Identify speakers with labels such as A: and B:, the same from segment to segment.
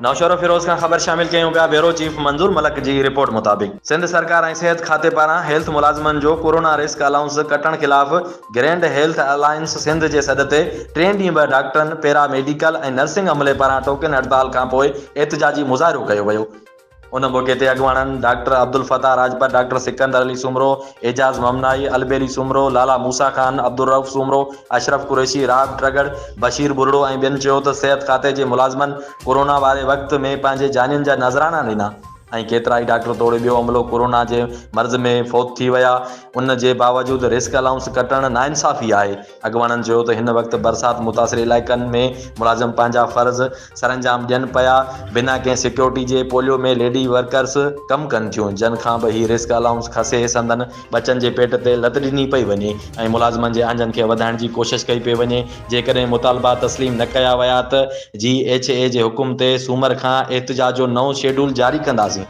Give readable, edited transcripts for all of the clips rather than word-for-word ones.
A: नौशर फिरोज का खबर शामिल कयूं पिया। ब्यूरो चीफ मंजूर मलक की रिपोर्ट मुताबिक सिंध सरकार ऐं सेहत खाते पारां हेल्थ मुलाज़िमनि जो कोरोना रिस्क अलाउंस कटण खिलाफ़ ग्रैंड हेल्थ अलायंस सिंध जे सॾ ते 3 ॾींहं ॿ डॉक्टरनि, पैरामेडिकल ऐं नर्सिंग अमले पारां टोकन हड़ताल खां पोइ एहतिजाजी मुज़ाहिरो कयो वियो। उन मौक़े ते अॻवाननि डॉक्टर अब्दुल फताह राजपत, डॉक्टर सिकंदर अली सुमरो, एजाज ममनाई, अलबेली सुमरो, लाला मूसा खान, अब्दुल रऊफ़ सुमरो, अशरफ कुरैशी, राहब ट्रगड़, बशीर बुरड़ो ऐं ॿियनि चयो त सेहत खाते जे मुलाज़िमनि कोरोना वारे वक़्त में पंहिंजे जानियुनि जा नज़राना ॾिना ऐं केतिरा ई डॉक्टर तोड़े ॿियो अमलो कोरोना जे मर्ज़ में फ़ौत थी विया। उन जे बावजूदि रिस्क अलाउंस कटणु नाइंसाफ़ी आहे। अॻवाननि चयो त हिन वक़्तु बरसात मुतासिर इलाइक़नि में मुलाज़िम पंहिंजा फ़र्ज़ सरअंजाम ॾियनि पिया बिना कंहिं सिक्योरिटी जे। पोलियो में लेडी वर्कर्स कमु कनि थियूं, जन खां बि ही रिस्क अलाउंस खसे संदन बचनि जे पेट ते लत ॾिनी पई वञे ऐं मुलाज़िमनि जे आंजनि खे वधाइण जी कोशिशि कई पई वञे। जेकॾहिं मुतालबा तस्लीम न कया विया त GHA जे हुकुम ते सूमर खां एहतिजाज जो नओं शेड्यूल जारी कंदासीं।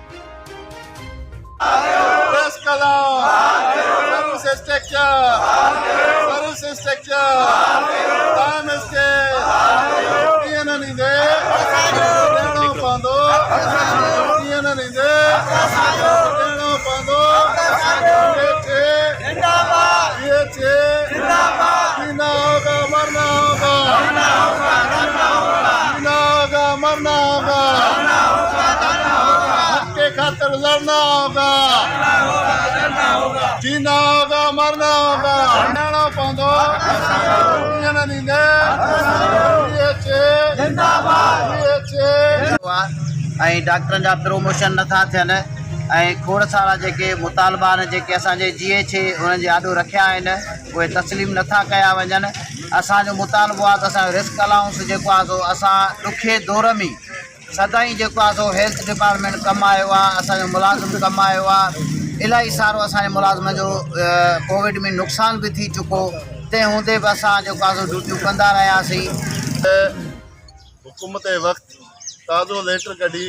B: खातिर लड़ना होगा, जीना होगा, मरना होगा, लड़ना पवंदो।
C: ऐं डॉक्टरनि जा प्रमोशन नथा थियनि ऐं खोड़ सारा जेके मुतालबा आहिनि जेके असांजे GHA उन्हनि जे आॾो रखिया आहिनि उहे तस्लीम नथा कया वञनि। असांजो मुतालबो आहे त असांजो रिस्क अलाउंस जेको आहे सो असां ॾुखे दौर में सदाईं जेको आहे सो हेल्थ डिपार्टमेंट कमु आयो आहे, असांजो मुलाज़िम कमु आयो आहे। इलाही सारो असांजे मुलाज़िम जो कोविड में नुक़सान बि थी चुको, तंहिं हूंदे बि असां जेको आहे सो ड्यूटियूं कंदा रहियासीं।
B: हुकूमत वक़्तु ताज़ो लेटर कढी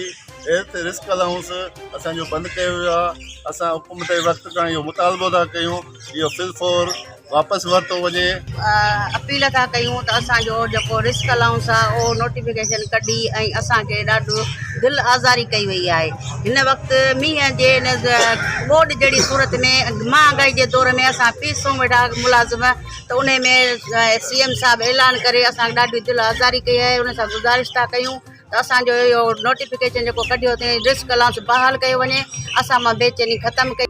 B: हेल्थ रिस्क अलाउंस असांजो बंदि कयो वियो आहे। असां हुकूमत वक़्तु खां इहो मुतालबो था कयूं इहो फिलफोर वापसि वरितो वञे।
D: अपील था कयूं त असांजो जेको रिस्क अलाउंस आहे उहो नोटिफिकेशन कढी ऐं असांखे ॾाढो दिलि आज़ारी कई वई आहे। हिन वक़्तु मींहं जे हिन ॿोॾि जहिड़ी सूरत में महांगाई जे दौर में असां फीसूं वेठा मुलाज़िम त उन में CM साहिबु ऐलान करे असांखे ॾाढी दिलि आज़ारी कई आहे। उन सां गुज़ारिश था कयूं त असांजो इहो नोटिफिकेशन जेको कढियो अथई रिस्क अलाउंस बहाल कयो वञे, असां मां बेचैनी ख़तमु कई।